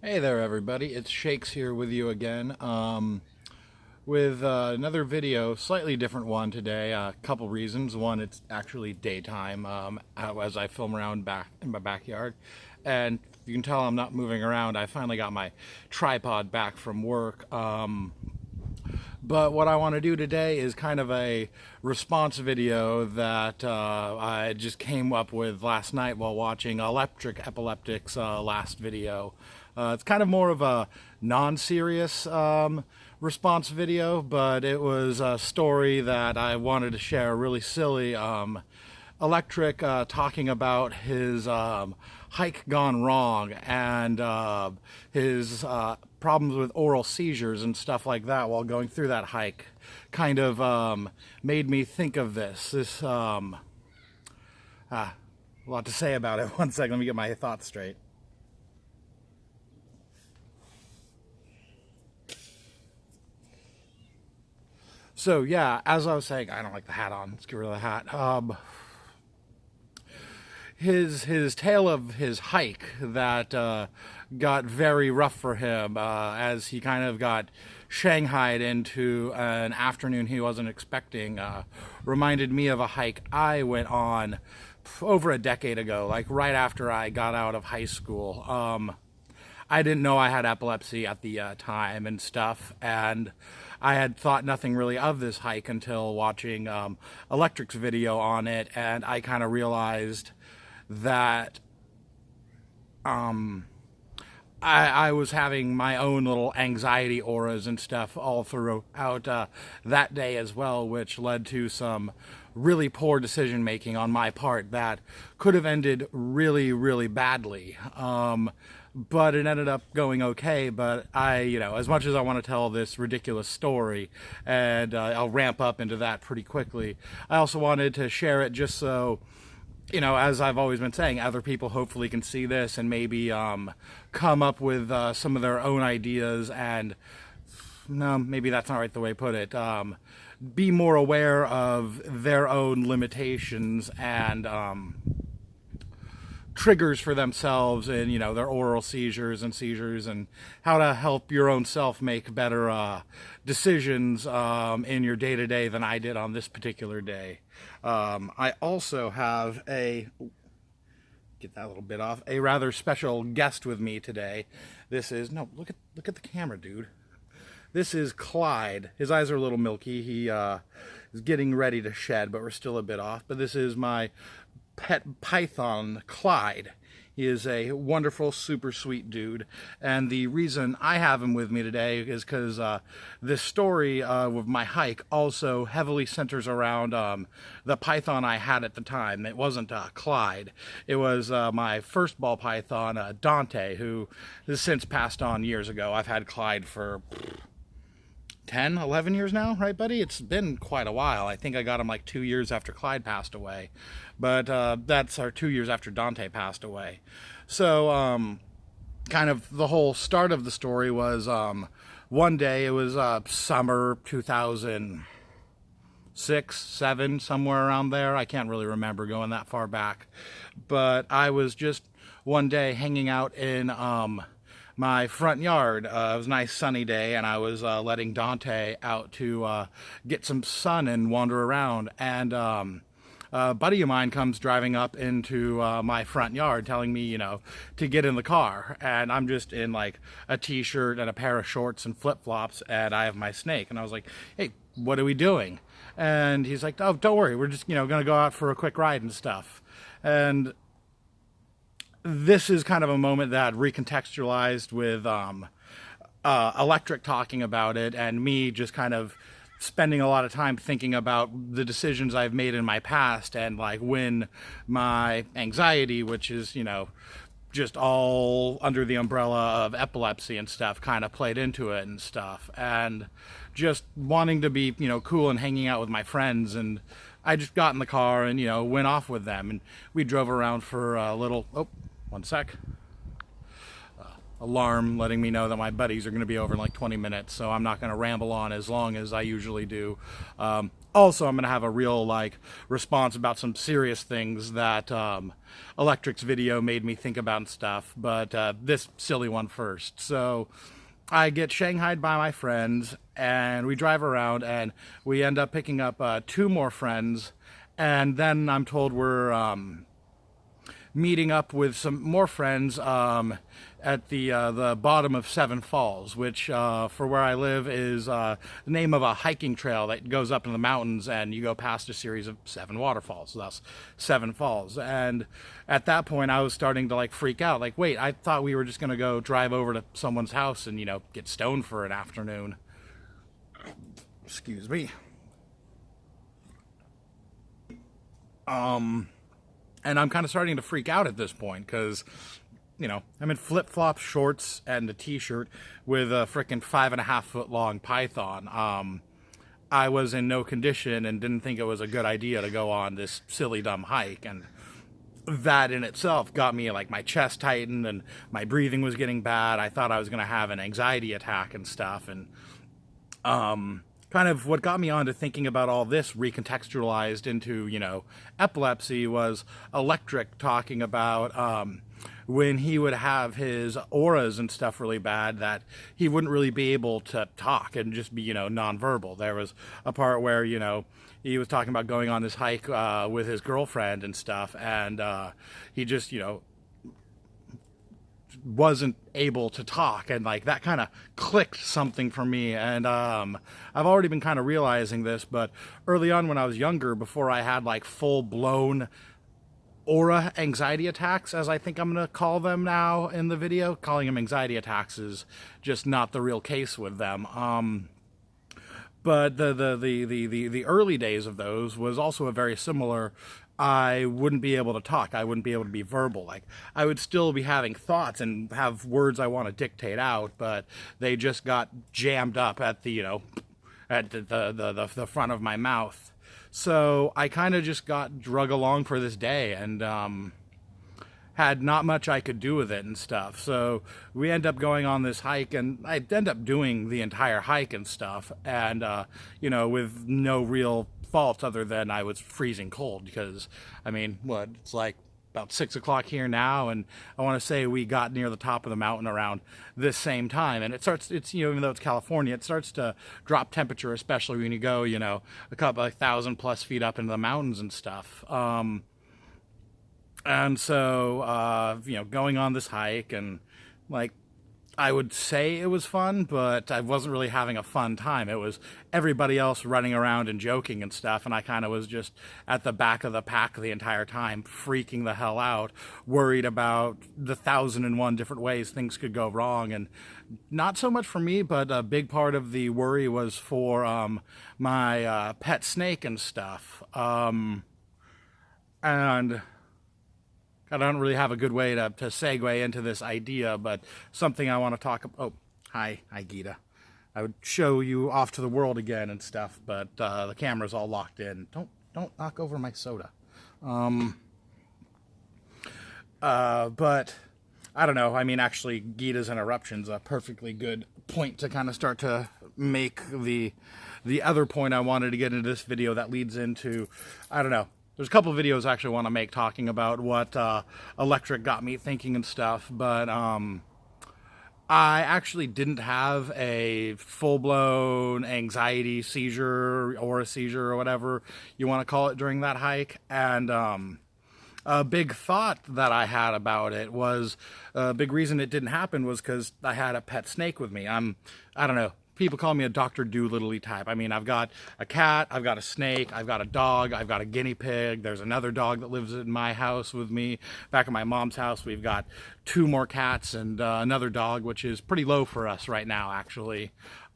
Hey there everybody, it's Shakes here with you again with another video, slightly different one today. A couple reasons. One, it's actually daytime as I film around back in my backyard, and you can tell I'm not moving around. I finally got my tripod back from work. But what I want to do today is kind of a response video that I just came up with last night while watching Electric Epileptic's last video. It's kind of more of a non-serious response video, but it was a story that I wanted to share, really silly. Electric talking about his hike gone wrong and his problems with oral seizures and stuff like that while going through that hike kind of made me think of this. A lot to say about it. One second, let me get my thoughts straight. So yeah, as I was saying, I don't like the hat on. Let's get rid of the hat. His tale of his hike that got very rough for him as he kind of got shanghaied into an afternoon he wasn't expecting reminded me of a hike I went on over a decade ago, like right after I got out of high school. I didn't know I had epilepsy at the time and stuff, and I had thought nothing really of this hike until watching Electric's video on it, and I kind of realized that I was having my own little anxiety auras and stuff all throughout that day as well, which led to some really poor decision making on my part that could have ended really, really badly. But it ended up going okay. But as much as I want to tell this ridiculous story, and I'll ramp up into that pretty quickly, I also wanted to share it just so, as I've always been saying, other people hopefully can see this and maybe come up with some of their own ideas and, no, maybe that's not right the way to put it, be more aware of their own limitations and triggers for themselves and, their oral seizures and how to help your own self make better decisions in your day-to-day than I did on this particular day. I also have get that little bit off, a rather special guest with me today. This is, no, look at the camera, dude. This is Clyde. His eyes are a little milky. He is getting ready to shed, but we're still a bit off. But this is my pet python, Clyde. He is a wonderful, super sweet dude, and the reason I have him with me today is because this story of my hike also heavily centers around the python I had at the time. It wasn't Clyde. It was my first ball python, Dante, who has since passed on years ago. I've had Clyde for 10, 11 years now, right, buddy? It's been quite a while. I think I got him like 2 years after Clyde passed away. But that's our 2 years after Dante passed away. So, kind of the whole start of the story was one day, it was summer 2006, 7, somewhere around there. I can't really remember going that far back. But I was just one day hanging out in my front yard. It was a nice sunny day, and I was letting Dante out to get some sun and wander around, and a buddy of mine comes driving up into my front yard telling me, to get in the car, and I'm just in like a t-shirt and a pair of shorts and flip-flops, and I have my snake, and I was like, hey, what are we doing? And he's like, oh, don't worry, we're just, gonna go out for a quick ride and stuff. And this is kind of a moment that recontextualized with Electric talking about it and me just kind of spending a lot of time thinking about the decisions I've made in my past and like when my anxiety, which is, just all under the umbrella of epilepsy and stuff, kind of played into it and stuff, and just wanting to be, cool and hanging out with my friends. And I just got in the car and, went off with them, and we drove around for a little, oh, one sec. alarm letting me know that my buddies are going to be over in like 20 minutes, so I'm not going to ramble on as long as I usually do. Also, I'm going to have a real like response about some serious things that Electric's video made me think about and stuff, but this silly one first. So I get shanghaied by my friends, and we drive around, and we end up picking up 2 more friends, and then I'm told we're meeting up with some more friends at the bottom of Seven Falls, which for where I live is the name of a hiking trail that goes up in the mountains, and you go past a series of 7 waterfalls, thus Seven Falls. And at that point I was starting to like freak out, like, wait, I thought we were just gonna go drive over to someone's house and, you know, get stoned for an afternoon. Excuse me. And I'm kind of starting to freak out at this point because, you know, I'm in flip-flops, shorts, and a t-shirt with a frickin' 5.5-foot long python. I was in no condition and didn't think it was a good idea to go on this silly dumb hike, and that in itself got me, like, my chest tightened and my breathing was getting bad. I thought I was going to have an anxiety attack and stuff, and kind of what got me on to thinking about all this recontextualized into, you know, epilepsy was Electric talking about when he would have his auras and stuff really bad, that he wouldn't really be able to talk and just be, you know, nonverbal. There was a part where, you know, he was talking about going on this hike with his girlfriend and stuff, and he just, you know, wasn't able to talk, and like that kind of clicked something for me. And I've already been kind of realizing this, but early on when I was younger, before I had like full-blown aura anxiety attacks, as I think I'm gonna call them now in the video, calling them anxiety attacks is just not the real case with them. But the early days of those was also a very similar. I wouldn't be able to talk. I wouldn't be able to be verbal. Like, I would still be having thoughts and have words I want to dictate out, but they just got jammed up at the, you know, at the front of my mouth. So I kind of just got drug along for this day, and had not much I could do with it and stuff. So we end up going on this hike, and I end up doing the entire hike and stuff, and you know, with no real fault other than I was freezing cold, because I mean, what, it's like about 6 o'clock here now, and I want to say we got near the top of the mountain around this same time, and it's, you know, even though it's California, it starts to drop temperature, especially when you go, you know, a couple like 1,000+ feet up into the mountains and stuff. And so, you know, going on this hike, and like, I would say it was fun, but I wasn't really having a fun time. It was everybody else running around and joking and stuff, and I kind of was just at the back of the pack the entire time, freaking the hell out, worried about the 1,001 different ways things could go wrong. And not so much for me, but a big part of the worry was for my pet snake and stuff. And I don't really have a good way to segue into this idea, but something I want to talk about. Oh, hi Gita. I would show you off to the world again and stuff, but the camera's all locked in. Don't knock over my soda. But I don't know. I mean, actually, Gita's interruption's a perfectly good point to kind of start to make the other point I wanted to get into this video that leads into, I don't know. There's a couple of videos I actually want to make talking about what Electric got me thinking and stuff, but I actually didn't have a full-blown anxiety seizure or a seizure or whatever you want to call it during that hike. And a big thought that I had about it was, a big reason it didn't happen was because I had a pet snake with me. I don't know. People call me a Dr. Doolittle type. I mean, I've got a cat, I've got a snake, I've got a dog, I've got a guinea pig. There's another dog that lives in my house with me. Back at my mom's house, we've got 2 more cats and another dog, which is pretty low for us right now, actually.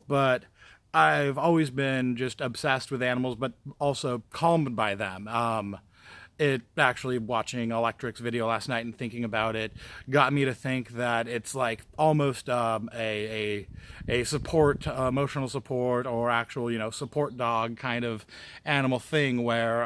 But I've always been just obsessed with animals, but also calmed by them. It actually, watching Electric's video last night and thinking about it, got me to think that it's like almost a support, emotional support, or actual, you know, support dog kind of animal thing, where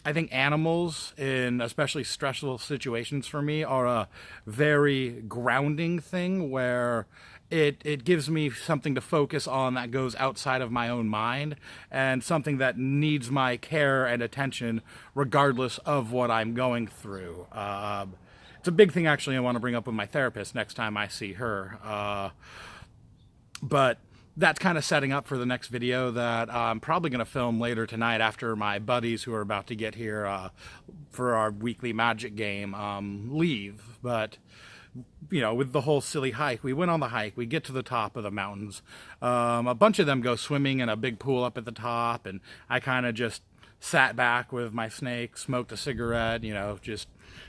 I think animals, in especially stressful situations for me, are a very grounding thing where it gives me something to focus on that goes outside of my own mind, and something that needs my care and attention regardless of what I'm going through. It's a big thing, actually, I want to bring up with my therapist next time I see her. But that's kind of setting up for the next video that I'm probably going to film later tonight after my buddies who are about to get here for our weekly magic game leave. But, you know, with the whole silly hike, we went on the hike, we get to the top of the mountains. A bunch of them go swimming in a big pool up at the top, and I kind of just sat back with my snake, smoked a cigarette, you know, just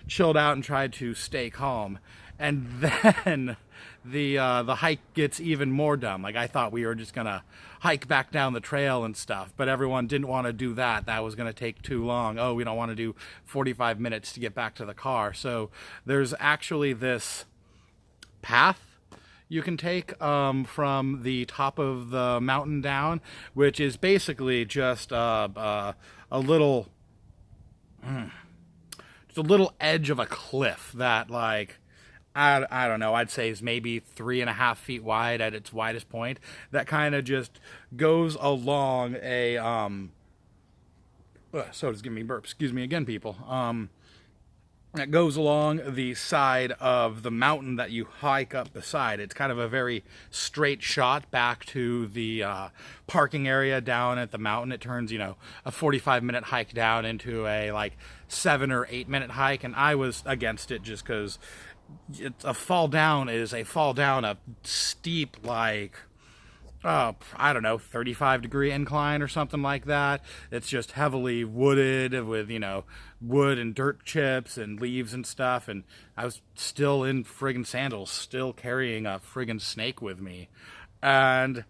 chilled out and tried to stay calm. And then the hike gets even more dumb. Like, I thought we were just gonna hike back down the trail and stuff, but everyone didn't want to do that. That was gonna take too long. Oh, we don't want to do 45 minutes to get back to the car. So there's actually this path you can take from the top of the mountain down, which is basically just a little just a little edge of a cliff that, like, I don't know, I'd say is maybe 3.5 feet wide at its widest point, that kind of just goes along a so does give me burp, excuse me again, people. That goes along the side of the mountain that you hike up the side. It's kind of a very straight shot back to the parking area down at the mountain. It turns, you know, a 45-minute hike down into a like 7 or 8-minute hike, and I was against it just because a fall down is a fall down a steep, like, I don't know, 35-degree incline or something like that. It's just heavily wooded with, you know, wood and dirt chips and leaves and stuff. And I was still in friggin' sandals, still carrying a friggin' snake with me. And,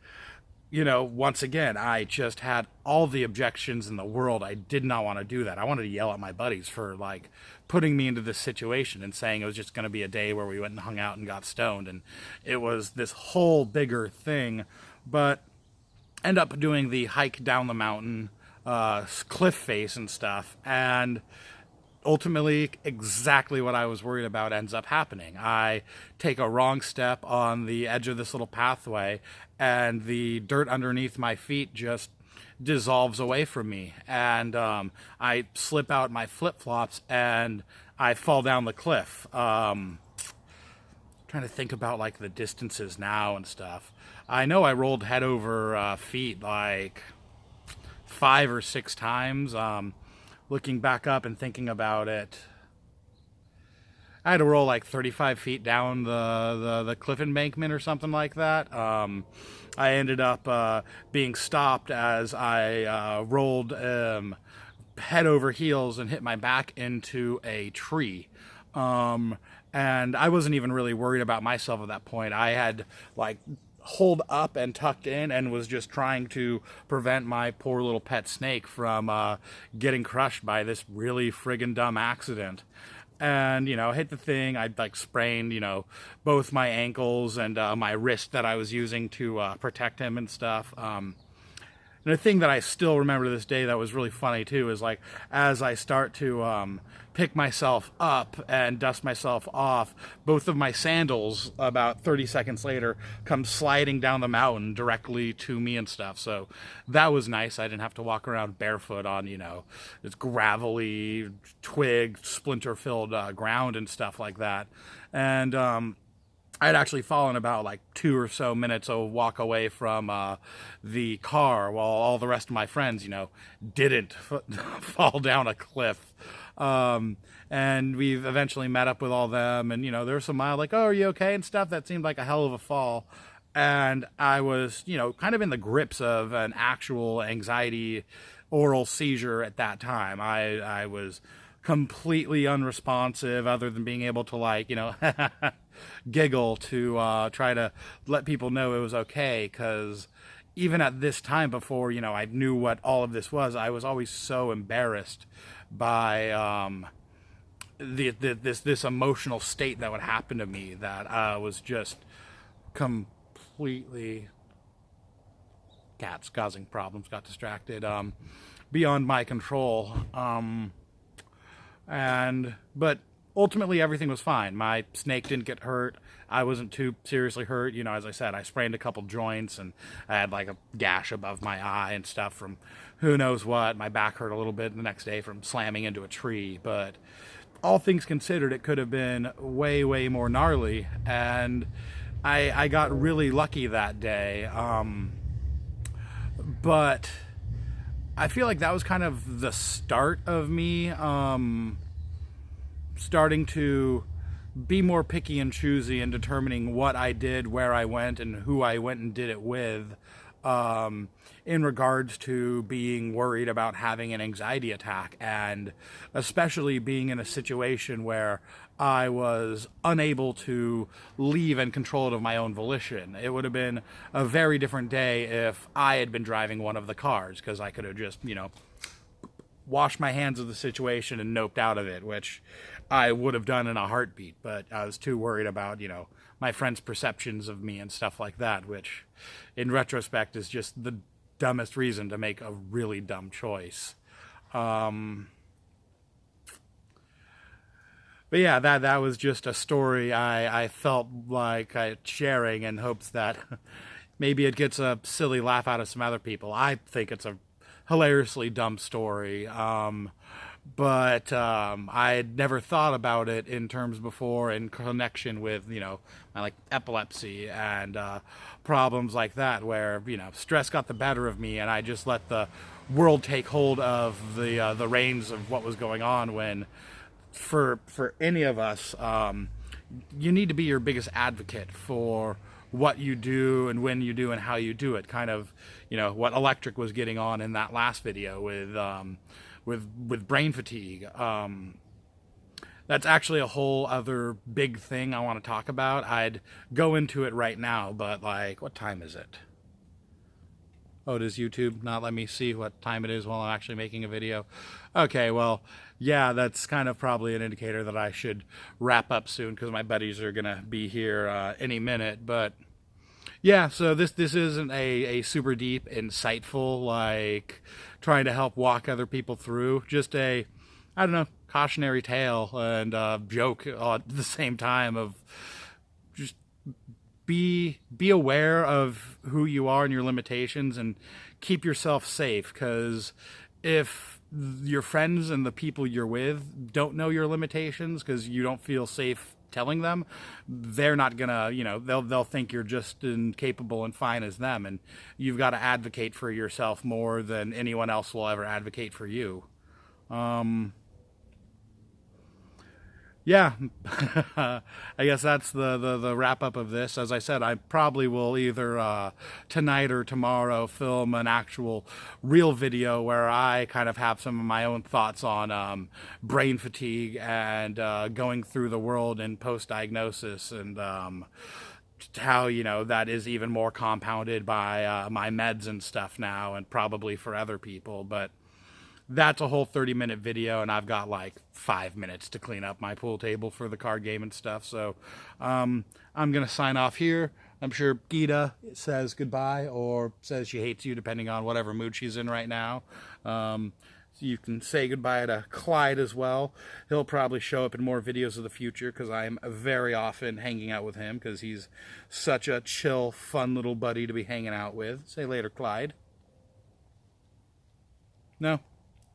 you know, once again, I just had all the objections in the world. I did not want to do that. I wanted to yell at my buddies for, like, putting me into this situation and saying it was just going to be a day where we went and hung out and got stoned. And it was this whole bigger thing. But end up doing the hike down the mountain, cliff face and stuff, and ultimately exactly what I was worried about ends up happening. I take a wrong step on the edge of this little pathway, and the dirt underneath my feet just dissolves away from me, and I slip out my flip-flops and I fall down the cliff. Trying to think about, like, the distances now and stuff. I know I rolled head over feet like 5 or 6 times. Looking back up and thinking about it, I had to roll like 35 feet down the cliff embankment or something like that. I ended up being stopped as I rolled head over heels and hit my back into a tree. And I wasn't even really worried about myself at that point. I had, like, holed up and tucked in and was just trying to prevent my poor little pet snake from getting crushed by this really friggin' dumb accident. And, you know, hit the thing. I'd, like, sprained, you know, both my ankles and my wrist that I was using to protect him and stuff. And the thing that I still remember to this day that was really funny, too, is, like, as I start to pick myself up and dust myself off, both of my sandals, about 30 seconds later, come sliding down the mountain directly to me and stuff. So that was nice. I didn't have to walk around barefoot on, you know, this gravelly, twig, splinter-filled ground and stuff like that. And I'd actually fallen about like 2 or so minutes of walk away from the car while all the rest of my friends, you know, didn't fall down a cliff. And we've eventually met up with all them, and, you know, there was some mild, like, oh, are you okay and stuff. That seemed like a hell of a fall. And I was, you know, kind of in the grips of an actual anxiety oral seizure at that time. I was completely unresponsive other than being able to, like, you know, giggle to try to let people know it was okay, because even at this time before, you know, I knew what all of this was, I was always so embarrassed by this emotional state that would happen to me that I was just completely, cats causing problems, got distracted. beyond my control. But ultimately everything was fine. My snake didn't get hurt. I wasn't too seriously hurt. You know, as I said, I sprained a couple joints and I had like a gash above my eye and stuff from who knows what. My back hurt a little bit the next day from slamming into a tree. But all things considered, it could have been way, way more gnarly. And I got really lucky that day. But I feel like that was kind of the start of me starting to be more picky and choosy in determining what I did, where I went, and who I went and did it with, in regards to being worried about having an anxiety attack, and especially being in a situation where I was unable to leave and control it of my own volition. It would have been a very different day if I had been driving one of the cars, because I could have just, you know, washed my hands of the situation and noped out of it, which I would have done in a heartbeat. But I was too worried about, you know, my friends' perceptions of me and stuff like that, which in retrospect is just the dumbest reason to make a really dumb choice. But yeah, that was just a story I felt like sharing in hopes that maybe it gets a silly laugh out of some other people. I think it's a hilariously dumb story. But I had never thought about it in terms before in connection with, you know, my like epilepsy and problems like that, where, you know, stress got the better of me and I just let the world take hold of the reins of what was going on, when for any of us, you need to be your biggest advocate for what you do and when you do and how you do it. Kind of, you know, what Electric was getting on in that last video with brain fatigue. That's actually a whole other big thing I want to talk about. I'd go into it right now, but like, what time is it? Oh, does YouTube not let me see what time it is while I'm actually making a video? Okay, well, yeah, that's kind of probably an indicator that I should wrap up soon, because my buddies are gonna be here any minute. But yeah, so this isn't a super deep, insightful, like trying to help walk other people through. Just a, I don't know, cautionary tale and joke at the same time of just be aware of who you are and your limitations, and keep yourself safe. Because if your friends and the people you're with don't know your limitations because you don't feel safe telling them, they're not gonna, you know, they'll think you're just incapable and fine as them, and you've got to advocate for yourself more than anyone else will ever advocate for you. Yeah, I guess that's the wrap up of this. As I said, I probably will either tonight or tomorrow film an actual real video where I kind of have some of my own thoughts on brain fatigue and going through the world in post-diagnosis, and how, you know, that is even more compounded by my meds and stuff now, and probably for other people. But that's a whole 30-minute video, and I've got like 5 minutes to clean up my pool table for the card game and stuff. So I'm gonna sign off here. I'm sure Gita says goodbye or says she hates you, depending on whatever mood she's in right now. So you can say goodbye to Clyde as well. He'll probably show up in more videos of the future, because I'm very often hanging out with him, because he's such a chill, fun little buddy to be hanging out with. Say later, Clyde. No,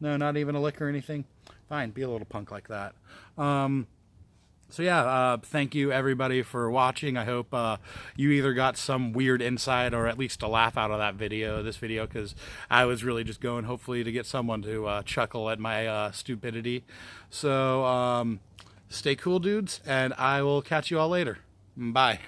not even a lick or anything. Fine, be a little punk like that. So yeah, thank you everybody for watching. I hope you either got some weird insight or at least a laugh out of this video, because I was really just going hopefully to get someone to chuckle at my stupidity. So stay cool, dudes, and I will catch you all later. Bye.